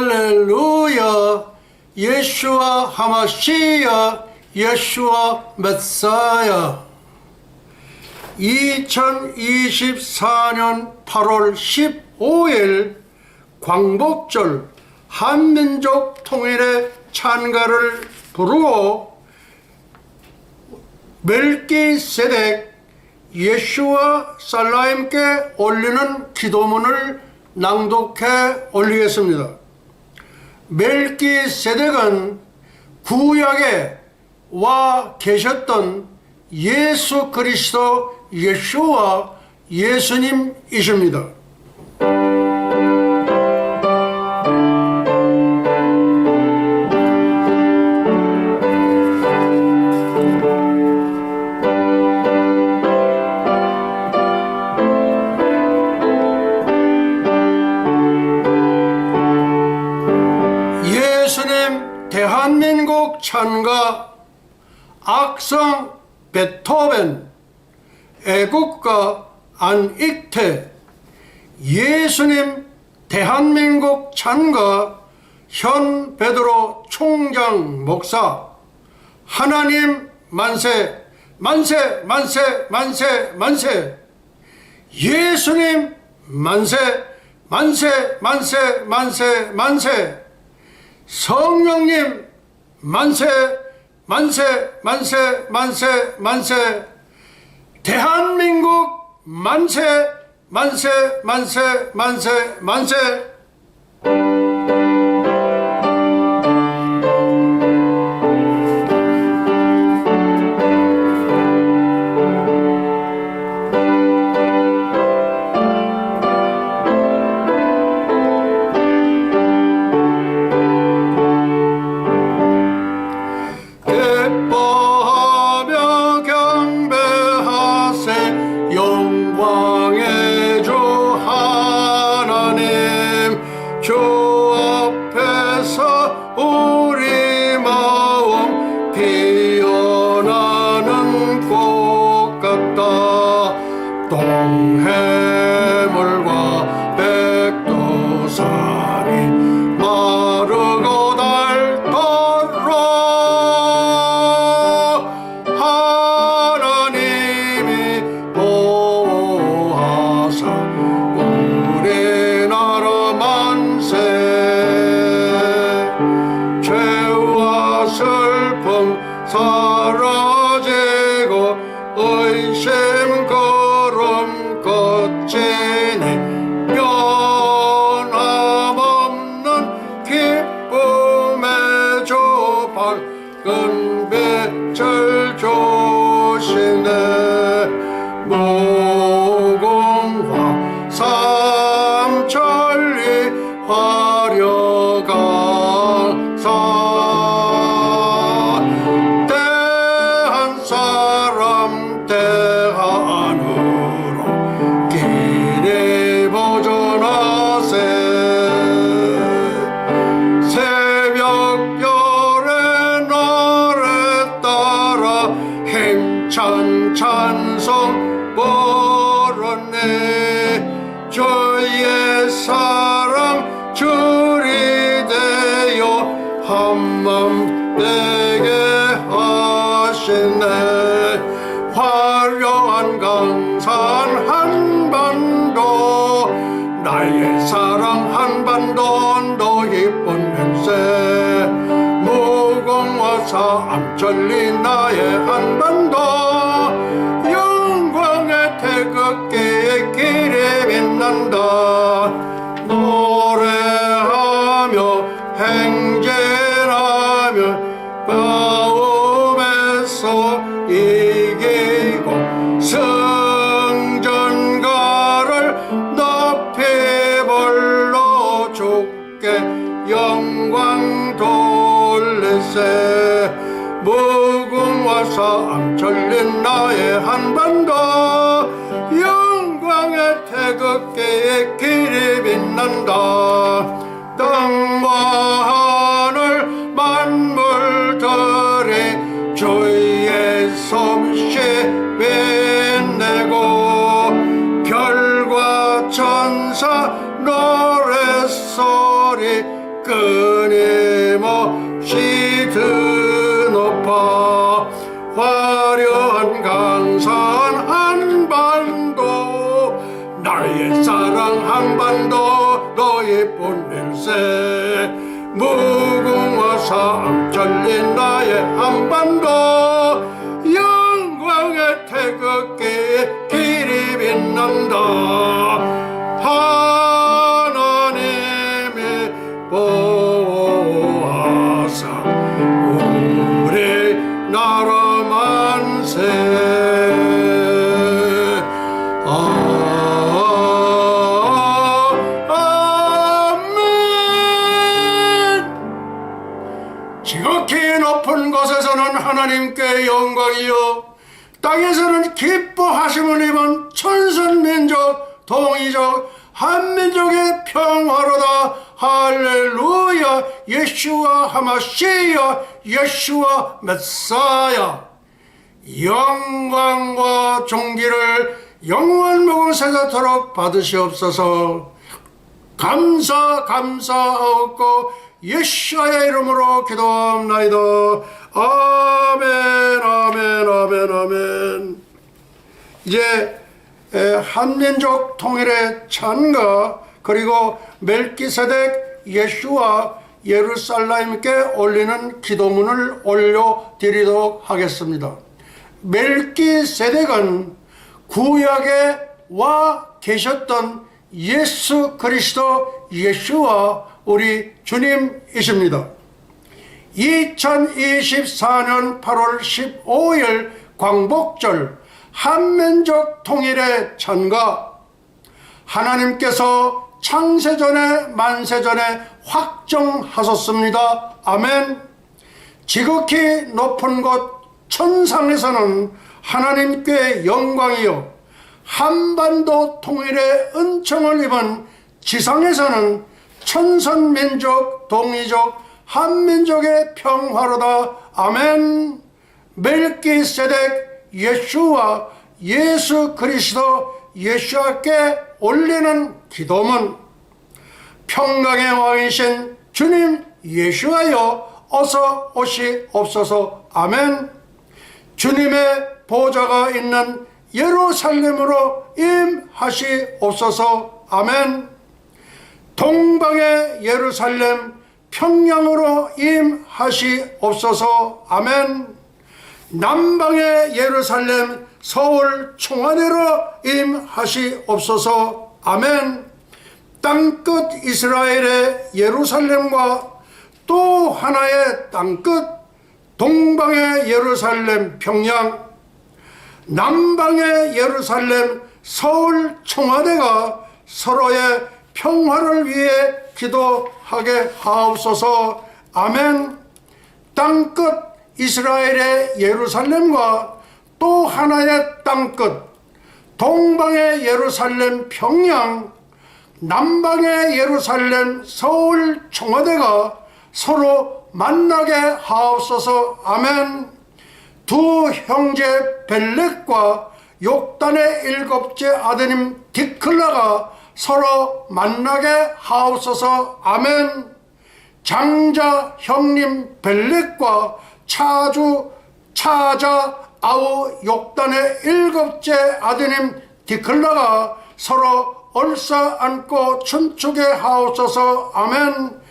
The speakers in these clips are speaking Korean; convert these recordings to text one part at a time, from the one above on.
할렐루야. 예수와 하마시야. 예수와 메사야. 2024년 8월 15일 광복절 한민족 통일의 찬가를 부르고 멜기세덱 예수와 살라임께 올리는 기도문을 낭독해 올리겠습니다. 멜기세덱은 구약에 와 계셨던 예수 그리스도 예수와 예수님이십니다. 예수님 대한민국 찬가 악성 베토벤 애국가 안익태 예수님 대한민국 찬가 현 베드로 총장 목사 하나님 만세 만세 만세 만세 만세 예수님 만세 만세 만세 만세 만세 성령님 만세 만세 만세 만세 만세 대한민국 만세 만세 만세 만세 만세. 영광의 주 하나님 주 앞에서 우리 마음 피어나는 꽃 같다. 동해물과 백두산이 마르고 닳도록 하나님이 우리나라 만세. 죄와 슬픔 사라지고 의심 거름 거치니 변함없는 기쁨의 주 밝은 빛을 주시네. 무궁화 삼천리 화려한 산 대한 사람 대한으로 길이 보존하세. 새벽별의 날에 따라 힘찬 찬송 부르네. 주의 사랑 줄이 되어 한맘 되게 하시네. 화려한 강산 한반도 나의 사랑 한반도 너 이쁜 냄새. 무궁화사 암천리 나의 한반도 영광의 태극기의 길이 빛난다. 노래하며 행진하며 싸움에서 이기고 승전가를 높이 불러 주께 영광 돌리세. 무궁화사 암천리 나의 한반도 영광의 태극기의 길이 빛난다. 땅과 하늘 만물들이 주의 솜씨 빛내고 별과 천사 노랫소리 그 끊임없이 드높아 화려한 강산 한반도 나의 사랑 한반도 너의 본일세 무궁화 사암 전린 나의 한반도 영광의 태극기에 길이 빛난다 하나님의 보호하사 우리나라 만세 지극히 높은 곳에서는 하나님께 영광이요 땅에서는 기뻐하심을 입은 천선민족 동이족 한민족의 평화로다 할렐루야 예슈와 하마시야 예슈와 메사야 영광과 존귀를 영원 무궁세자토록 받으시옵소서 감사하옵고 예수의 이름으로 기도합나이다. 아멘 아멘 아멘 아멘. 이제 한민족 통일의 찬가 그리고 멜기세덱 예수와 예루살렘께 올리는 기도문을 올려드리도록 하겠습니다. 멜기세덱은 구약에 와 계셨던 예수 그리스도 예수와 우리 주님이십니다. 2024년 8월 15일 광복절 한민족 통일의 찬가 하나님께서 창세전에 만세전에 확정하셨습니다. 아멘. 지극히 높은 곳 천상에서는 하나님께 영광이요 한반도 통일의 은총을 입은 지상에서는 천선민족 동이족 한민족의 평화로다. 아멘. 멜기세덱 예수와 예수 그리스도 예수께 올리는 기도문 평강의 왕이신 주님 예수하여 어서 오시옵소서. 아멘. 주님의 보좌가 있는 예루살렘으로 임하시옵소서. 아멘. 동방의 예루살렘 평양으로 임하시옵소서. 아멘. 남방의 예루살렘 서울 청와대로 임하시옵소서. 아멘. 땅끝 이스라엘의 예루살렘과 또 하나의 땅끝 동방의 예루살렘 평양 남방의 예루살렘 서울 청와대가 서로의 평화를 위해 기도하게 하옵소서. 아멘. 땅끝 이스라엘의 예루살렘과 또 하나의 땅끝 동방의 예루살렘 평양 남방의 예루살렘 서울 청와대가 서로 만나게 하옵소서. 아멘. 두 형제 벨렉과 욕단의 일곱째 아드님 디클라가 서로 만나게 하옵소서. 아멘. 장자 형님 벨렉과 차자 아우 욕단의 일곱째 아드님 디클라가 서로 얼싸안고 춤추게 하옵소서. 아멘.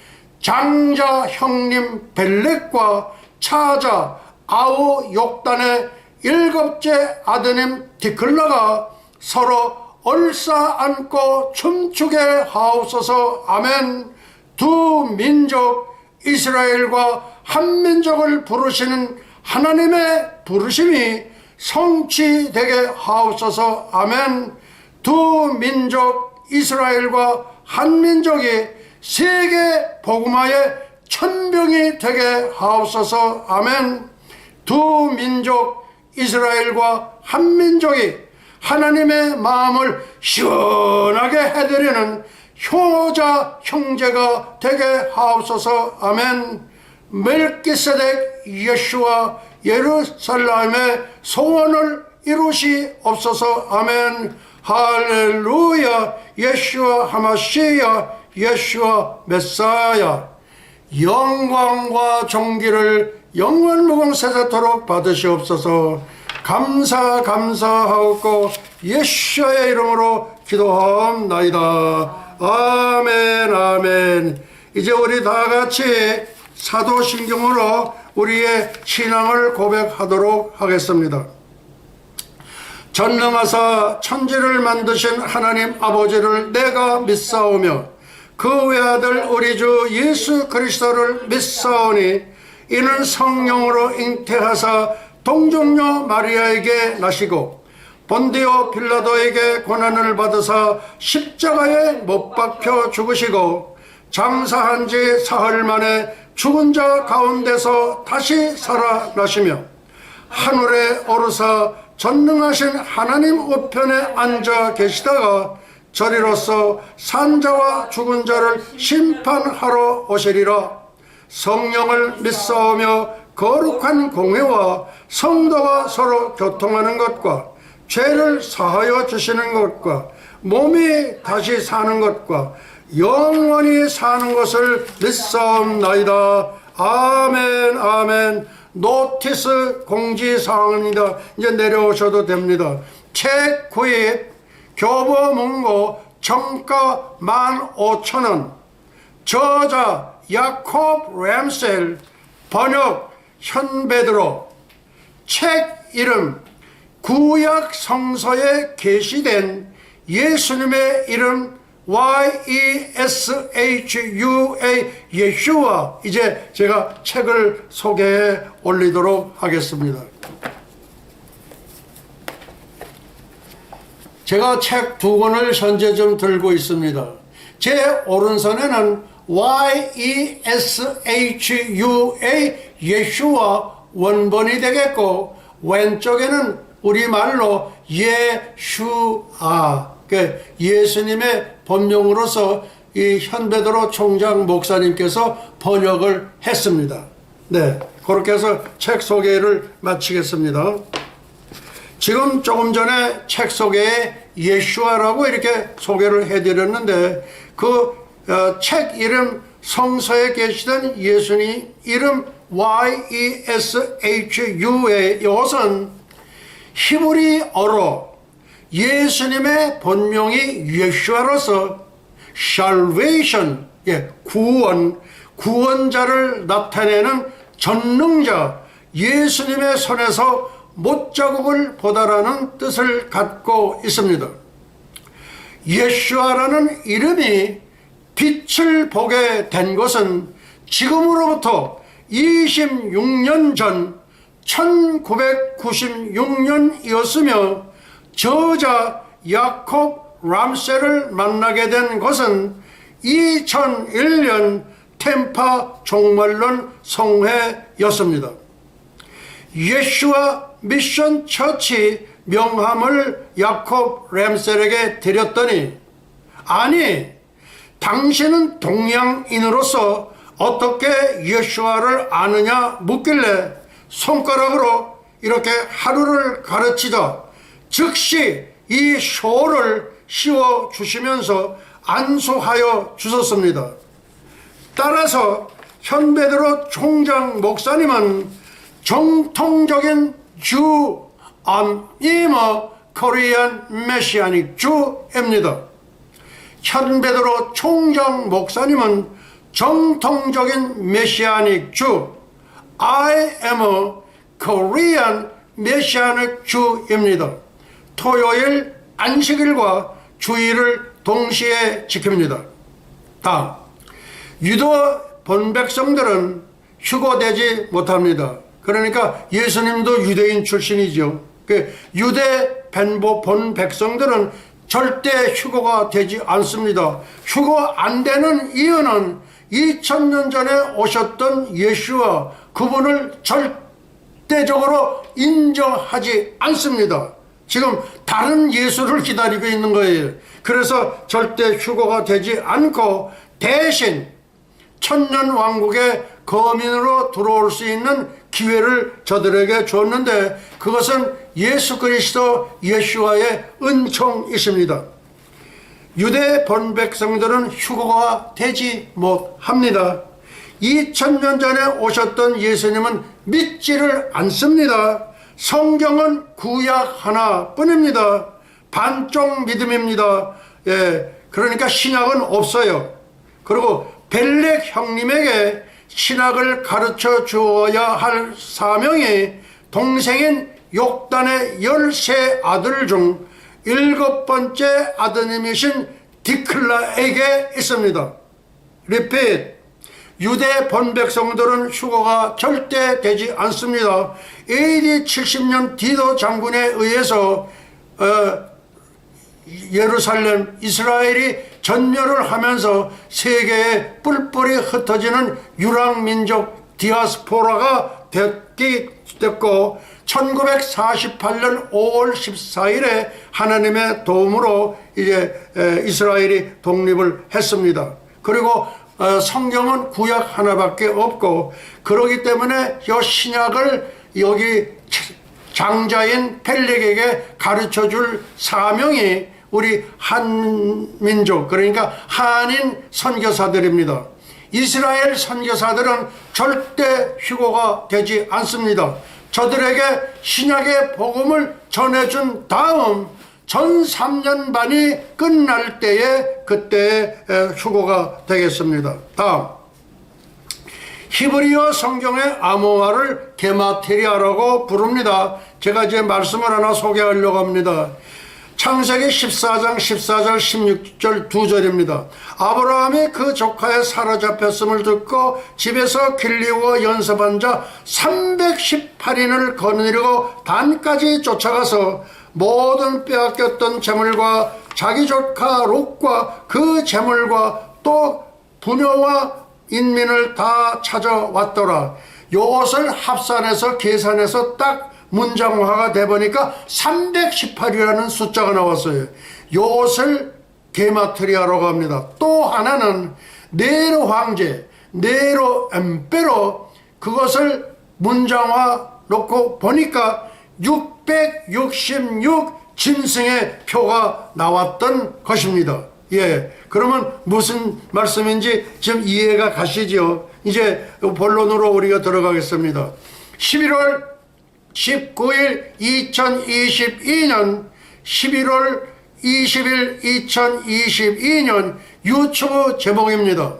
장자 형님 벨렉과 차자 아우 욕단의 일곱째 아드님 디클라가 서로 얼싸안고 춤추게 하옵소서. 아멘. 두 민족 이스라엘과 한민족을 부르시는 하나님의 부르심이 성취되게 하옵소서. 아멘. 두 민족 이스라엘과 한민족이 세계 복음화의 천병이 되게 하옵소서. 아멘. 두 민족 이스라엘과 한민족이 하나님의 마음을 시원하게 해드리는 효자 형제가 되게 하옵소서. 아멘. 멜기세덱 예수와 예루살렘의 소원을 이루시옵소서. 아멘. 할렐루야. 예수와 하마시야 예수와 메사야. 영광과 존귀를 영원 무궁세자토록 받으시옵소서. 감사하옵고 예수의 이름으로 기도하옵나이다. 아멘 아멘. 이제 우리 다같이 사도신경으로 우리의 신앙을 고백하도록 하겠습니다. 전능하사 천지를 만드신 하나님 아버지를 내가 믿사오며 그 외아들 우리 주 예수 그리스도를 믿사오니 이는 성령으로 잉태하사 동정녀 마리아에게 나시고 본디오 빌라도에게 고난을 받으사 십자가에 못 박혀 죽으시고 장사한 지 사흘 만에 죽은 자 가운데서 다시 살아나시며 하늘에 오르사 전능하신 하나님 우편에 앉아 계시다가 저리로서 산자와 죽은 자를 심판하러 오시리라. 성령을 믿사오며 거룩한 공회와 성도가 서로 교통하는 것과 죄를 사하여 주시는 것과 몸이 다시 사는 것과 영원히 사는 것을 믿사옵나이다. 아멘 아멘. 노티스 공지사항입니다. 이제 내려오셔도 됩니다. 책 구입 교보문고 정가 15,000원, 저자 야콥 램셀, 번역 현베드로. 책 이름 구약 성서에 게시된 예수님의 이름 YESHUA 예슈아. 이제 제가 책을 소개해 올리도록 하겠습니다. 제가 책 두 권을 현재 좀 들고 있습니다. 제 오른손에는 YESHUA 예슈아 원본이 되겠고 왼쪽에는 우리말로 예슈아, 예수님의 본명으로서 이 현베드로 총장 목사님께서 번역을 했습니다. 네, 그렇게 해서 책 소개를 마치겠습니다. 지금 조금 전에 책 소개에 예슈아라고 이렇게 소개를 해드렸는데 그 책 이름 성서에 계시던 예수님 이름 YESHUA 이것은 히브리어로 예수님의 본명이 예슈아로서 salvation, 구원자를 나타내는 전능자, 예수님의 손에서 못자국을 보다라는 뜻을 갖고 있습니다. 예슈아라는 이름이 빛을 보게 된 것은 지금으로부터 26년 전 1996년이었으며 저자 야콥 람셀을 만나게 된 것은 2001년 템파 종말론 성회였습니다. 예슈아 미션 처치 명함을 야콥 람셀에게 드렸더니 아니 당신은 동양인으로서 어떻게 예슈아를 아느냐 묻길래 손가락으로 이렇게 하루를 가르치자 즉시 이 쇼를 씌워 주시면서 안수하여 주셨습니다. 따라서 현베드로 총장 목사님은 정통적인 주 아니며 코리안 메시아닉 주입니다. 현베드로 총장 목사님은 정통적인 메시아닉 주 I am a Korean 메시아닉 주입니다. 토요일 안식일과 주일을 동시에 지킵니다. 다음, 유도 본백성들은 휴거되지 못합니다. 그러니까 예수님도 유대인 출신이죠. 유대 본백성들은 절대 휴거가 되지 않습니다. 휴거 안 되는 이유는 2000년 전에 오셨던 예수와 그분을 절대적으로 인정하지 않습니다. 지금 다른 예수를 기다리고 있는 거예요. 그래서 절대 휴거가 되지 않고 대신 천년왕국의 거민으로 들어올 수 있는 기회를 저들에게 줬는데 그것은 예수 그리스도 예수와의 은총이십니다. 유대 본백성들은 휴거가 되지 못합니다. 2000년 전에 오셨던 예수님은 믿지를 않습니다. 성경은 구약 하나뿐입니다. 반쪽 믿음입니다. 예, 그러니까 신약은 없어요. 그리고 벨렉 형님에게 신학을 가르쳐 주어야 할 사명이 동생인 욕단의 13 아들 중 7번째 아드님이신 디클라에게 있습니다. 리핏, 유대 본백성들은 휴거가 절대 되지 않습니다. AD 70년 디도 장군에 의해서 예루살렘, 이스라엘이 전멸을 하면서 세계에 뿔뿔이 흩어지는 유랑민족 디아스포라가 됐고 1948년 5월 14일에 하나님의 도움으로 이제 이스라엘이 독립을 했습니다. 그리고 성경은 구약 하나밖에 없고, 그러기 때문에 이 신약을 여기 장자인 펠렉에게 가르쳐줄 사명이 우리 한민족, 그러니까 한인 선교사들입니다. 이스라엘 선교사들은 절대 휴거가 되지 않습니다. 저들에게 신약의 복음을 전해준 다음 전 3년 반이 끝날 때에 그때 휴거가 되겠습니다. 다음, 히브리어 성경의 암호화를 게마테리아라고 부릅니다. 제가 이제 말씀을 하나 소개하려고 합니다. 창세기 14장 14절 16절 2절입니다. 아브라함이 그 조카의 사로잡혔음을 듣고 집에서 길리우어 연습한 자 318인을 거느리고 단까지 쫓아가서 모든 빼앗겼던 재물과 자기 조카 롯과 그 재물과 또 부녀와 인민을 다 찾아왔더라. 요것을 합산해서 계산해서 딱 문장화가 돼보니까 318이라는 숫자가 나왔어요. 요것을 게마트리아라고 합니다. 또 하나는 네로 황제, 네로 엠페로, 그것을 문장화 놓고 보니까 666 짐승의 표가 나왔던 것입니다. 예, 그러면 무슨 말씀인지 지금 이해가 가시죠? 이제 본론으로 우리가 들어가겠습니다. 11월 19일 2022년 11월 20일 2022년 유튜브 제목입니다.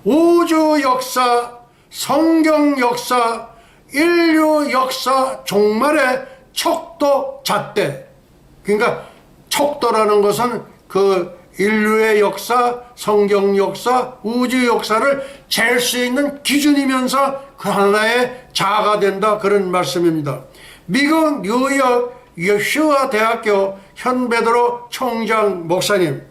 우주 역사, 성경 역사, 인류 역사 종말의 척도 잣대. 그러니까 척도라는 것은 그 인류의 역사, 성경 역사, 우주 역사를 잴 수 있는 기준이면서 그 하나의 자아가 된다, 그런 말씀입니다. 미국 뉴욕 예슈아 대학교 현베드로 총장 목사님.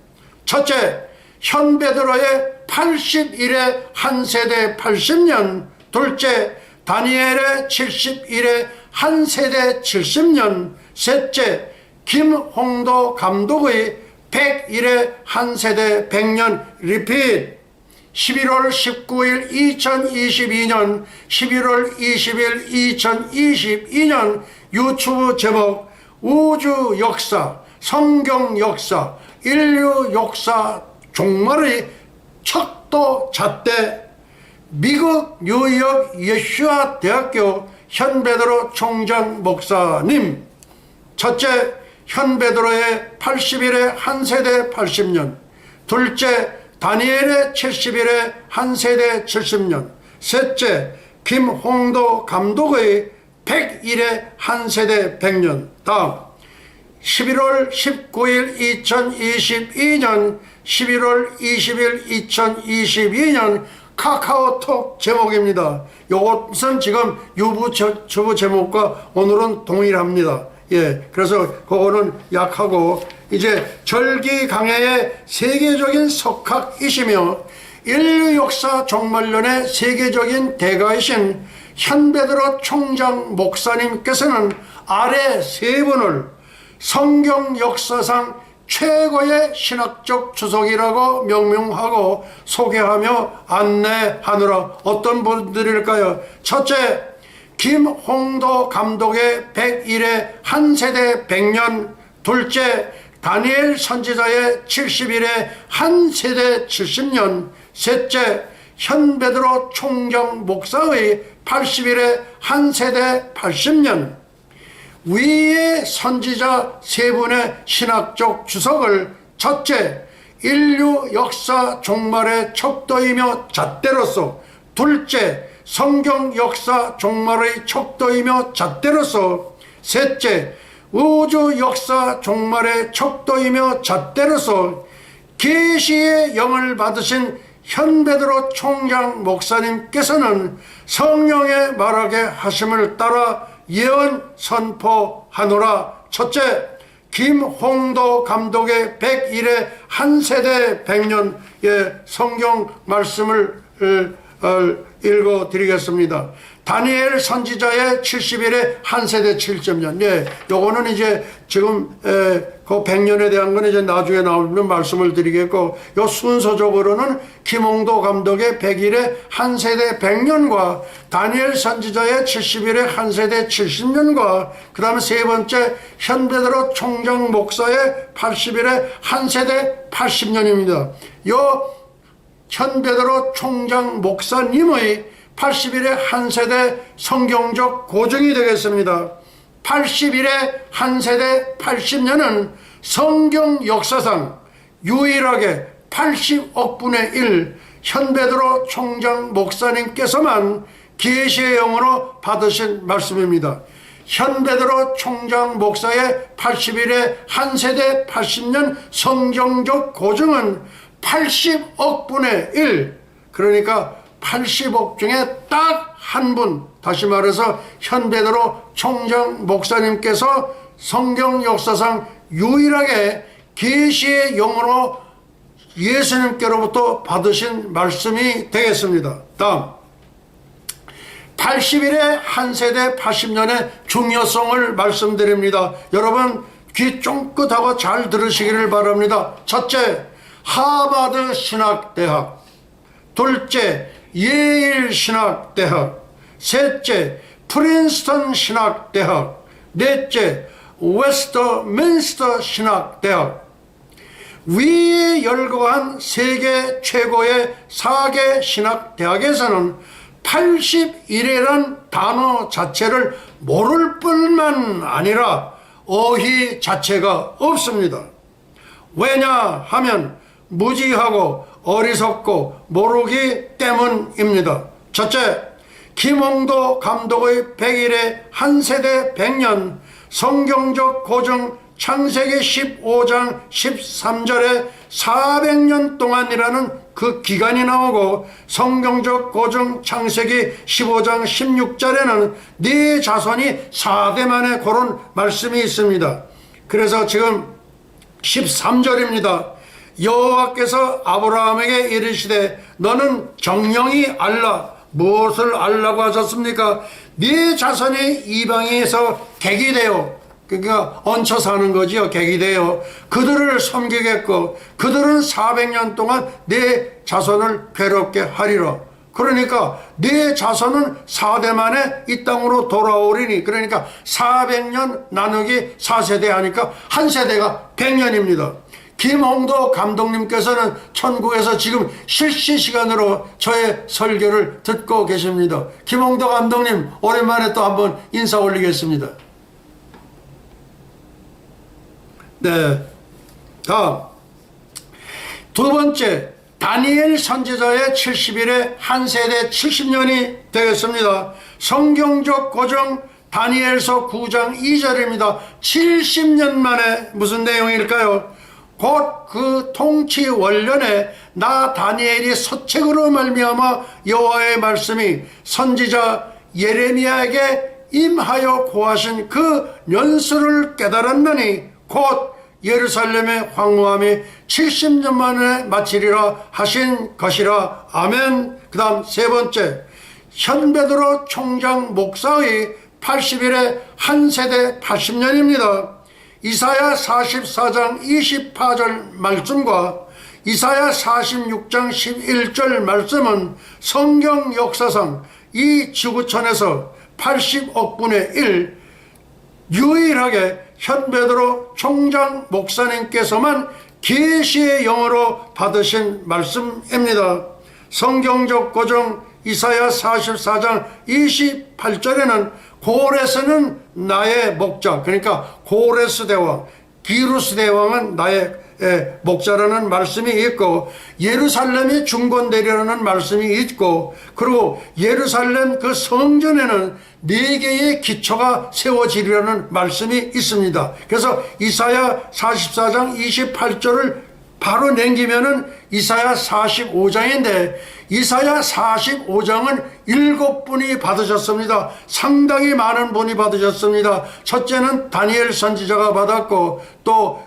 첫째, 현베드로의 81의 한 세대 80년. 둘째, 다니엘의 71의 한 세대 70년. 셋째, 김홍도 감독의 101의 한 세대 100년. 리핏. 11월 19일 2022년 11월 20일 2022년 유튜브 제목 우주 역사, 성경 역사, 인류 역사 종말의 척도 잣대. 미국 뉴욕 예슈아 대학교 현베드로 총장 목사님. 첫째, 현베드로의 80일의 한 세대 80년. 둘째, 다니엘의 70일의 한 세대 70년. 셋째, 김홍도 감독의 101의 한 세대 100년. 다음, 11월 19일 2022년 11월 20일 2022년 카카오톡 제목입니다. 이것은 지금 유튜브 제목과 오늘은 동일합니다. 예, 그래서 그거는 약하고, 이제 절기강해의 세계적인 석학이시며 인류 역사 종말론의 세계적인 대가이신 현베드로 총장 목사님께서는 아래 세 분을 성경 역사상 최고의 신학적 주석이라고 명명하고 소개하며 안내하느라. 어떤 분들일까요? 첫째, 김홍도 감독의 101의 한 세대 100년. 둘째, 다니엘 선지자의 70일의 한 세대 70년. 셋째, 현 베드로 총장 목사의 80일에 한 세대 80년, 위의 선지자 세 분의 신학적 주석을 첫째, 인류 역사 종말의 척도이며 잣대로서, 둘째, 성경 역사 종말의 척도이며 잣대로서, 셋째, 우주 역사 종말의 척도이며 잣대로서 계시의 영을 받으신 현 베드로 총장 목사님께서는 성령의 말하게 하심을 따라 예언 선포하노라. 첫째, 김홍도 감독의 100일의 한 세대 100년의 성경 말씀을 읽어드리겠습니다. 다니엘 선지자의 70일에 한 세대 7.년. 예, 요거는 이제 지금 그 100년에 대한 건 이제 나중에 나오면 말씀을 드리겠고, 요 순서적으로는 김홍도 감독의 100일에 한 세대 100년과 다니엘 선지자의 70일에 한 세대 70년과 그 다음에 세 번째 현 베드로 총장 목사의 80일에 한 세대 80년입니다. 요 현 베드로 총장 목사님의 80일에 한 세대 성경적 고증이 되겠습니다. 80일에 한 세대 80년은 성경 역사상 유일하게 80억 분의 1 현 베드로 총장 목사님께서만 계시의 영으로 받으신 말씀입니다. 현 베드로 총장 목사의 80일에 한 세대 80년 성경적 고증은 80억 분의 1, 그러니까 80억 중에 딱 한 분, 다시 말해서 현 베드로 총장 목사님께서 성경 역사상 유일하게 계시의 영으로 예수님께로부터 받으신 말씀이 되겠습니다. 다음, 80일에 한 세대 80년의 중요성을 말씀드립니다. 여러분 귀 쫑긋하고 잘 들으시기를 바랍니다. 첫째, 하버드 신학대학, 둘째, 예일 신학대학, 셋째, 프린스턴 신학대학, 넷째, 웨스터민스터 신학대학. 위에 열거한 세계 최고의 4개 신학대학에서는 81이라는 단어 자체를 모를 뿐만 아니라 어휘 자체가 없습니다. 왜냐하면 무지하고 어리석고 모르기 때문입니다. 첫째, 김홍도 감독의 100일에 한 세대 100년 성경적 고증 창세기 15장 13절에 400년 동안이라는 그 기간이 나오고, 성경적 고증 창세기 15장 16절에는 네 자손이 4대 만에 그런 말씀이 있습니다. 그래서 지금 13절입니다. 여호와께서 아브라함에게 이르시되 너는 정령이 알라. 무엇을 알라고 하셨습니까? 네 자손이 이방에서 객이 되어, 그러니까 얹혀 사는 거지요. 객이 되어 그들을 섬기겠고 그들은 400년 동안 네 자손을 괴롭게 하리라. 그러니까 네 자손은 4대 만에 이 땅으로 돌아오리니, 그러니까 400년 나누기 4세대 하니까 한 세대가 100년입니다. 김홍도 감독님께서는 천국에서 지금 실시간으로 저의 설교를 듣고 계십니다. 김홍도 감독님, 오랜만에 또 한번 인사 올리겠습니다. 네, 다음 두 번째, 다니엘 선지자의 70일에 한 세대 70년이 되겠습니다. 성경적 고증 다니엘서 9장 2절입니다. 70년 만에 무슨 내용일까요? 곧 그 통치 원년에 나 다니엘이 서책으로 말미암아 여호와의 말씀이 선지자 예레미야에게 임하여 고하신 그 연수를 깨달았느니 곧 예루살렘의 황무함이 70년 만에 마치리라 하신 것이라. 아멘. 그 다음 세 번째, 현 베드로 총장 목사의 80일에 한 세대 80년입니다. 이사야 44장 28절 말씀과 이사야 46장 11절 말씀은 성경 역사상 이 지구촌에서 80억 분의 1 유일하게 현 베드로 총장 목사님께서만 계시의 영으로 받으신 말씀입니다. 성경적 고정 이사야 44장 28절에는 고레스는 나의 목자, 그러니까 고레스 대왕, 기루스 대왕은 나의 목자라는 말씀이 있고, 예루살렘이 중건되리라는 말씀이 있고, 그리고 예루살렘 그 성전에는 4개의 기초가 세워지리라는 말씀이 있습니다. 그래서 이사야 44장 28절을 바로 넘기면은 이사야 45장인데, 이사야 45장은 7분이 받으셨습니다. 상당히 많은 분이 받으셨습니다. 첫째는 다니엘 선지자가 받았고, 또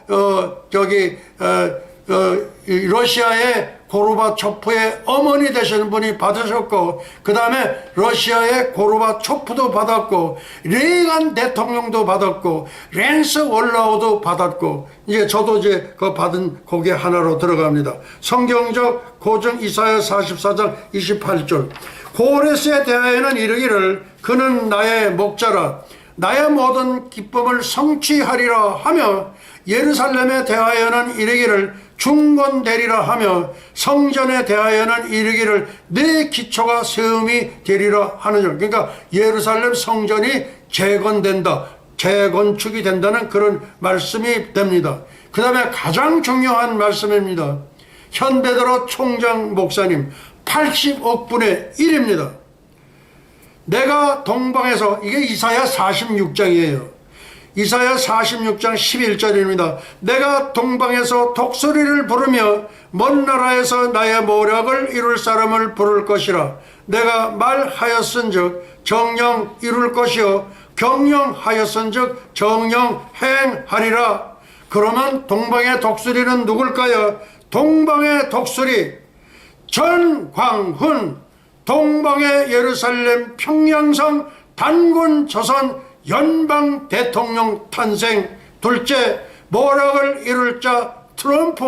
러시아의 고르바초프의 어머니 되시는 분이 받으셨고, 그 다음에 러시아의 고르바초프도 받았고, 레이간 대통령도 받았고, 랜스 월라우도 받았고, 이제 저도 이제 그 받은 곡의 하나로 들어갑니다. 성경적 고정 이사야 44장 28절. 고레스에 대하여는 이르기를 그는 나의 목자라, 나의 모든 기쁨을 성취하리라 하며, 예루살렘에 대하여는 이르기를 중건되리라 하며, 성전에 대하여는 이르기를 내 기초가 세움이 되리라 하느니라. 그러니까 예루살렘 성전이 재건된다, 재건축이 된다는 그런 말씀이 됩니다. 그 다음에 가장 중요한 말씀입니다. 현베드로 총장 목사님 80억 분의 1입니다. 내가 동방에서, 이게 이사야 46장이에요. 이사야 46장 11절입니다. 내가 동방에서 독수리를 부르며 먼 나라에서 나의 모략을 이룰 사람을 부를 것이라. 내가 말하였은즉 정령 이룰 것이요 경영하였은즉 정령 행하리라. 그러면 동방의 독수리는 누굴까요? 동방의 독수리 전광훈, 동방의 예루살렘 평양성 단군 조선 연방 대통령 탄생. 둘째, 모략을 이룰 자 트럼프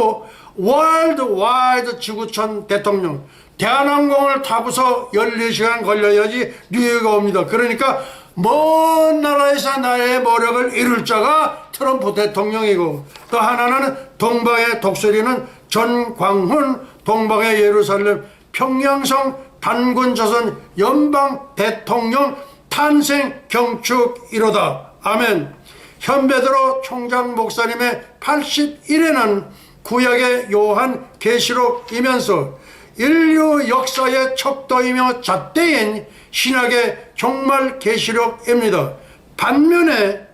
월드와이드 지구촌 대통령. 대한항공을 타고서 14시간 걸려야지 뉴욕에 옵니다. 그러니까 먼 나라에서 나의 모략을 이룰 자가 트럼프 대통령이고, 또 하나는 동방의 독수리는 전광훈, 동방의 예루살렘 평양성 단군 조선 연방 대통령 탄생 경축 1호다. 아멘. 현베드로 총장 목사님의 81회는 구약의 요한 계시록이면서 인류 역사의 척도이며 잣대인 신약의 종말 계시록입니다. 반면에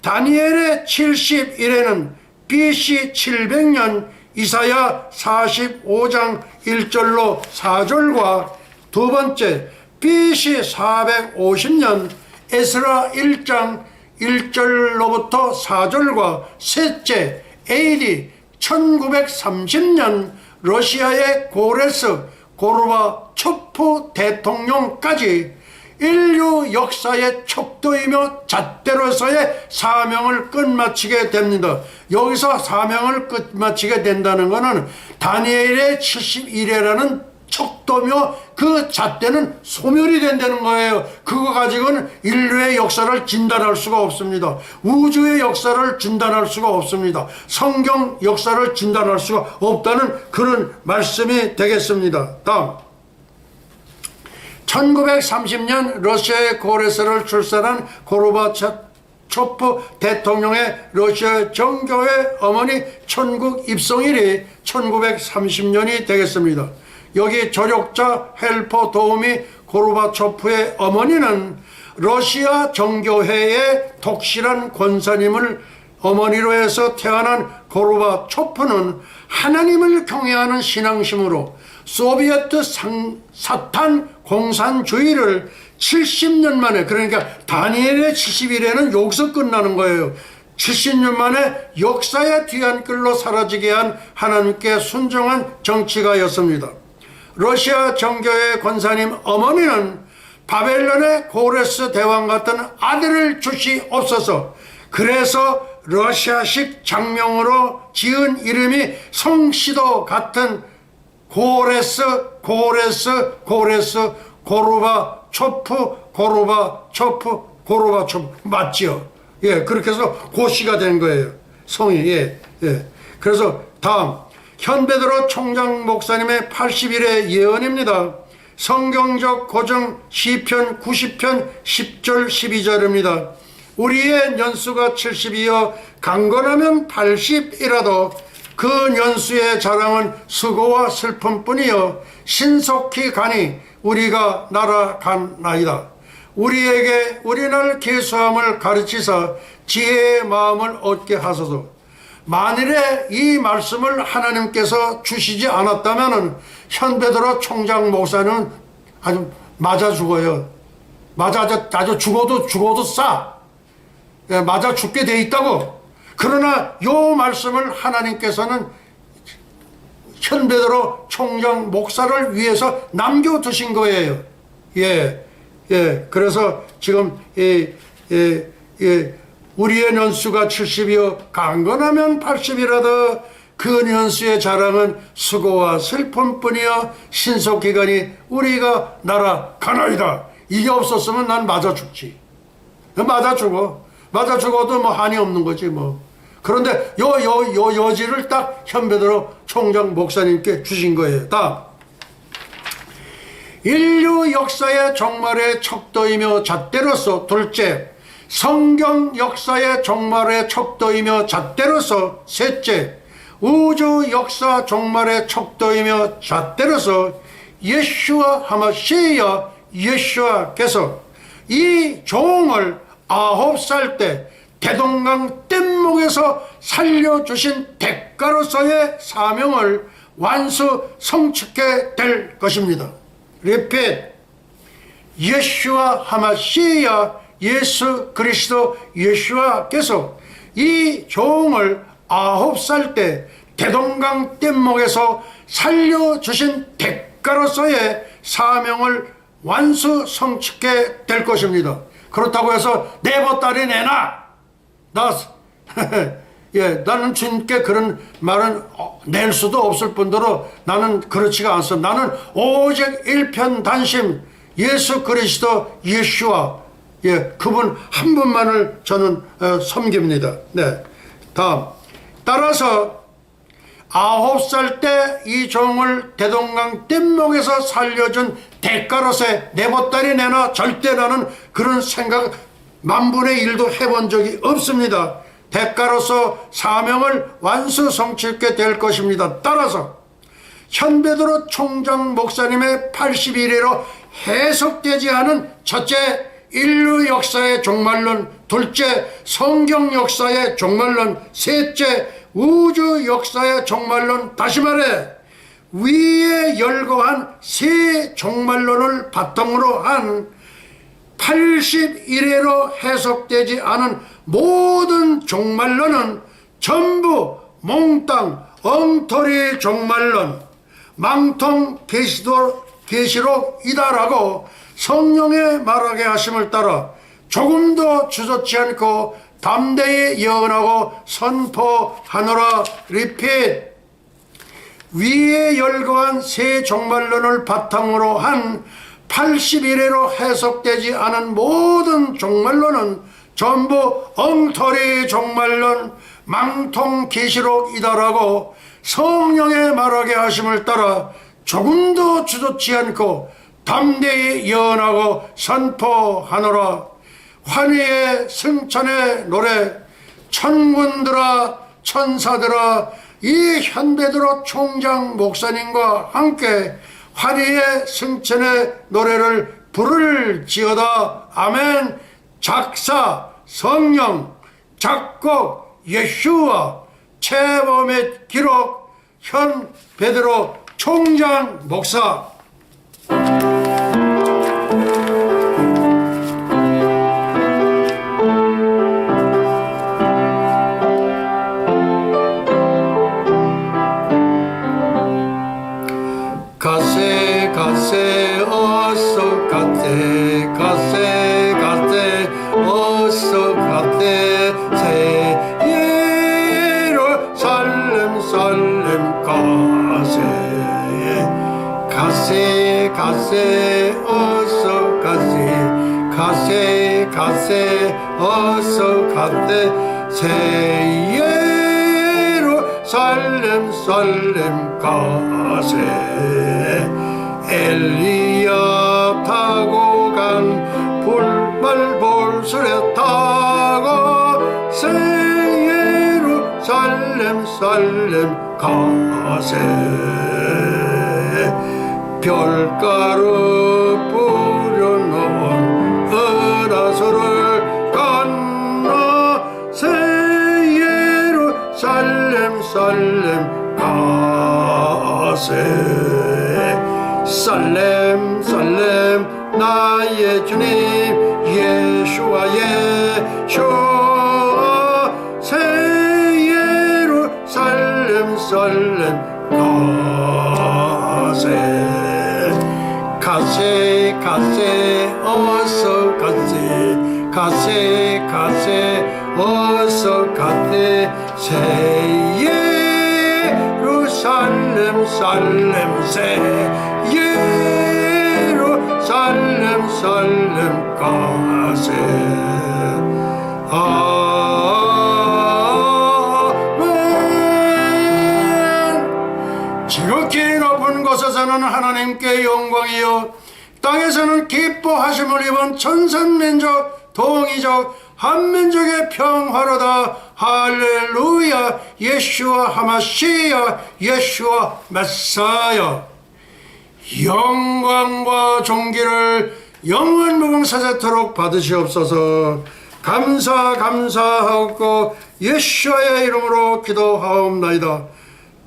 다니엘의 71회는 BC 700년 이사야 45장 1절로 4절과 두 번째 BC 450년 에스라 1장 1절로부터 4절과 셋째 AD 1930년 러시아의 고레스 고르바초프 대통령까지 인류 역사의 척도이며 잣대로서의 사명을 끝마치게 됩니다. 여기서 사명을 끝마치게 된다는 것은 다니엘의 71회라는 척도며 그 잣대는 소멸이 된다는 거예요. 그거 가지고는 인류의 역사를 진단할 수가 없습니다. 우주의 역사를 진단할 수가 없습니다. 성경 역사를 진단할 수가 없다는 그런 말씀이 되겠습니다. 다음, 1930년 러시아의 고레스를 출산한 고르바초프 대통령의 러시아 정교회 어머니 천국 입성일이 1930년이 되겠습니다. 여기 조력자 헬퍼 도우미 고르바초프의 어머니는 러시아 정교회의 독실한 권사님을 어머니로 해서 태어난 고르바초프는 하나님을 경외하는 신앙심으로 소비에트 사탄 공산주의를 70년 만에, 그러니까 다니엘의 71회는 여기서 끝나는 거예요. 70년 만에 역사의 뒤안길로 사라지게 한 하나님께 순종한 정치가였습니다. 러시아 정교회 권사님 어머니는 바벨론의 고레스 대왕 같은 아들을 주시옵소서. 그래서 러시아식 장명으로 지은 이름이 성씨도 같은 고레스 고르바초프 맞지요? 예, 그렇게 해서 고씨가 된 거예요. 성이. 예. 그래서 다음, 현베드로 총장 목사님의 80일의 예언입니다. 성경적 고정 시편 90편 10절 12절입니다. 우리의 년수가 70이여 강건하면 80이라도 그 년수의 자랑은 수고와 슬픔뿐이여 신속히 가니 우리가 날아간나이다. 우리에게 우리날 계수함을 가르치사 지혜의 마음을 얻게 하소서. 만일에 이 말씀을 하나님께서 주시지 않았다면 현베드로 총장 목사는 아주 맞아 죽어요. 아주 죽어도 싸. 맞아 죽게 돼 있다고. 그러나 요 말씀을 하나님께서는 현베드로 총장 목사를 위해서 남겨두신 거예요. 그래서 지금 우리의 년수가 70이요 강건하면 80이라도 그 년수의 자랑은 수고와 슬픔뿐이여 신속기간이 우리가 날아가나이다. 이게 없었으면 난 맞아 죽지. 맞아 죽어도 뭐 한이 없는 거지 뭐. 그런데 요 여지를 딱 현베드로 총장 목사님께 주신 거예요. 다음, 인류 역사의 종말의 척도이며 잣대로서. 둘째, 성경 역사의 종말의 척도이며 잣대로서. 셋째, 우주 역사 종말의 척도이며 잣대로서 예슈아 하마시아 예슈아께서 이 종을 9살 때 대동강 뗏목에서 살려주신 대가로서의 사명을 완수 성취게 될 것입니다. 리핏, 예슈아 하마시아 예수 그리스도 예슈아께서 이 종을 9살 때 대동강 뗏목에서 살려주신 대가로서의 사명을 완수 성취게 될 것입니다. 그렇다고 해서 내보따리 내놔. 나는 주님께 그런 말은 낼 수도 없을 뿐더러 나는 그렇지가 않습니다. 나는 오직 일편단심 예수 그리스도 예수와 그분 한 분만을 저는 섬깁니다. 다음, 따라서 9살 때 이 종을 대동강 뗏목에서 살려준 대가로서의 내보따리 내놔. 절대 나는 그런 생각 만분의 1도 해본 적이 없습니다. 대가로서 사명을 완수 성취하게 될 것입니다. 따라서 현베드로 총장 목사님의 81회로 해석되지 않은 첫째, 인류 역사의 종말론. 둘째, 성경 역사의 종말론. 셋째, 우주 역사의 종말론. 다시 말해 위에 열거한 세 종말론을 바탕으로 한 81회로 해석되지 않은 모든 종말론은 전부 몽땅 엉터리 종말론, 망통 계시록이다라고 성령의 말하게 하심을 따라 조금도 주저치 않고 담대히 예언하고 선포하노라. 리핏, 위에 열거한 세 종말론을 바탕으로 한 81회로 해석되지 않은 모든 종말론은 전부 엉터리 종말론, 망통 계시록이다라고 성령의 말하게 하심을 따라 조금도 주저치 않고 담대히 예언하고 선포하노라. 환희의 승천의 노래, 천군들아 천사들아 이 현베드로 총장 목사님과 함께 환희의 승천의 노래를 부를지어다. 아멘. 작사 성령, 작곡 예슈아, 체버 및 기록 현베드로 총장 목사. 가세 가세 어서 가세 가세 가세 어서 가세 새 예루살렘 가세 가세 가세 어서 가세 가세 가세 어서 가세 새 살렘 살렘 가세 엘리야 타고 간 불말 볼술에 타고 세예루 살렘 살렘 가세 별가루 뿌려놓은 은하수를 건너 세예루 살렘 살렘 가세 살렘 살렘 나의 주님 예수와 예수와 세예루 살렘 살렘 가세 가세 어서 가세 가세 가세 어서 가세 세예루살렘 살렘 세예루살렘 살렘 가세 아멘. 지극히 높은 곳에서는 하나님께 영광이요 땅에서는 기뻐하심을 입은 천산민족 동이족 한민족의 평화로다. 할렐루야. 예수와 하마시야 예수와 메사야. 영광과 존귀를 영원 무궁사제토록 받으시옵소서. 감사하고 예수의 이름으로 기도하옵나이다.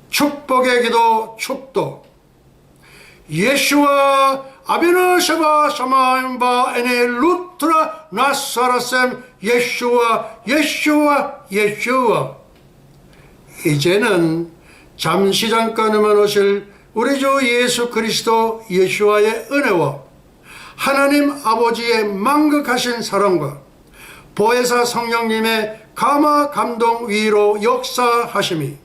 축복의 기도 축도. 예수와 아비누 샤바 샤마임바 에네 루트라 나사라셈 예수와 이제는 잠시 잠깐만 오실 우리 주 예수 그리스도 예수와의 은혜와 하나님 아버지의 만극하신 사랑과 보혜사 성령님의 감화 감동 위로 역사하심이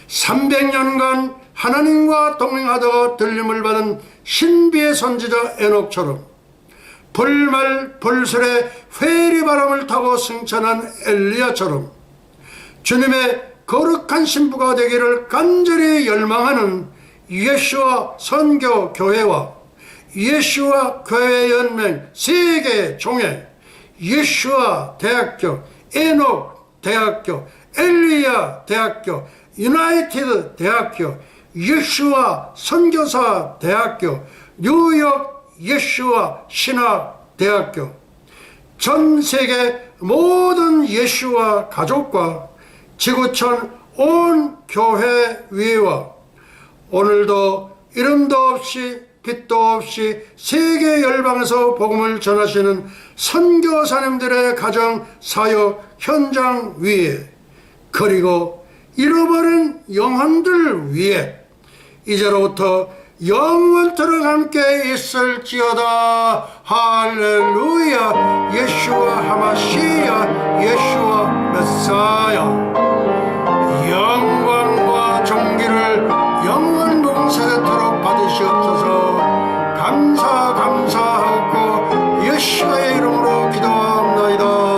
300년간 하나님과 동행하다가 들림을 받은 신비의 선지자 에녹처럼 불말 불술의 회리바람을 타고 승천한 엘리야처럼 주님의 거룩한 신부가 되기를 간절히 열망하는 예수와 선교 교회와 예수와 교회 연맹 세계 종회 예수와 대학교 에녹 대학교 엘리야 대학교 유나이티드 대학교 예수와 선교사 대학교 뉴욕 예수와 신학 대학교 전 세계 모든 예수와 가족과 지구촌 온 교회 위와 오늘도 이름도 없이 빛도 없이 세계 열방에서 복음을 전하시는 선교사님들의 가정 사역 현장 위에 그리고 잃어버린 영혼들 위에 이제로부터 영원토록 함께 있을지어다. 할렐루야. 예수와 하마시야 예수와 메사야. 영광과 존귀를 영원 무궁사제토록 받으시옵소서. 감사하고 예수의 이름으로 기도합나이다.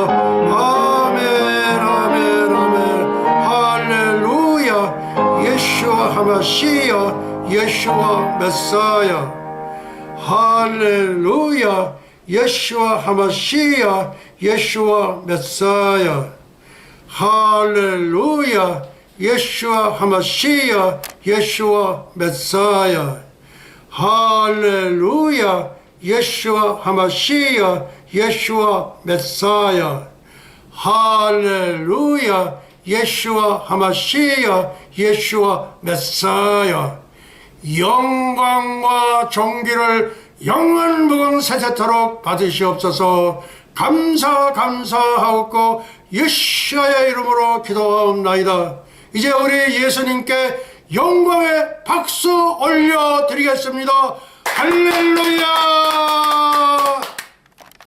예수와 하마시야 예수와 메사야. 할렐루야. 예수와 하마시야 예수와 메사야. 할렐루야. 예수와 하마시야 예수와 메사야. 할렐루야. 예수와 하마시야 예수와 메사야. 할렐루야. 예수와 하마시야 예수와 메사야. 영광과 존귀를 영원 무궁사제토록 받으시옵소서. 감사하고 예수의 이름으로 기도하옵나이다. 이제 우리 예수님께 영광의 박수 올려드리겠습니다. 할렐루야.